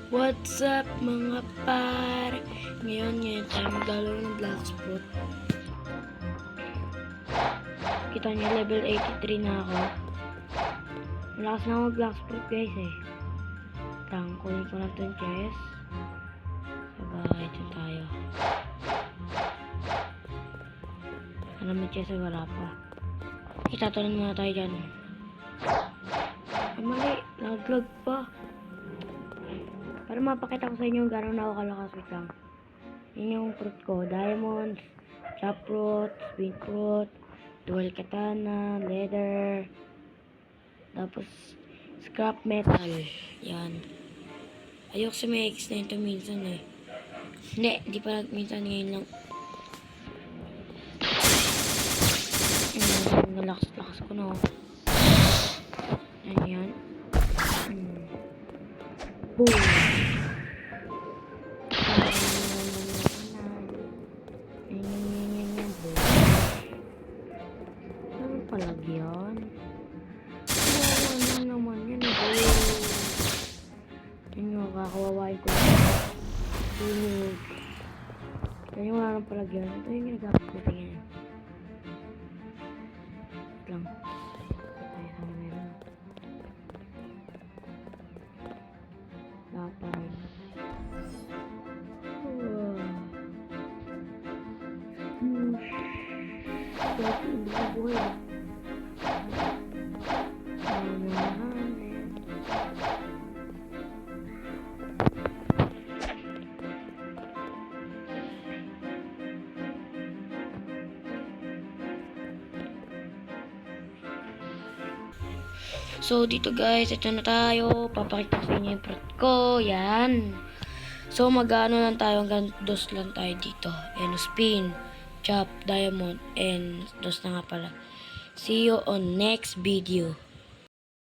What's up mga par? Ngayon tayo maglalaro ng Blacksprout. Kita niyo level 83 na ako. Malakas na ako mag-Blacksprout guys eh. Kunin ko na itong chest. Sabay, ito tayo. Alam mo chest ay wala pa. Itatalan muna tayo dyan. Ay mali, naglag pa. Para mapakita ko sa inyo gano'n na ako kalakas. Wait lang. Yun yung fruit ko. Diamonds, chop fruit, spin fruit, dual katana, leather, tapos scrap metal. Yan. Ayok sa may X na ito minsan eh. Hindi pa minsan ngayon lang. Lakas ko na oh. Yan. Boom! Ano palagyan? Ano naman yan eh. Yan kakawawain ko. Kaya wala nang palagyan. Ito yung ginagamit ko. Tingnan. Lang. Tayo sana meron. Dapat rin. Dati hindi ko buhay. So, dito guys, ito na tayo. Papakita ko sa inyo yung fruit ko. Yan. So, mag-ano lang tayo. Hanggang dos lang tayo dito. Yan, spin, chop, diamond, and dos na nga pala. See you on next video.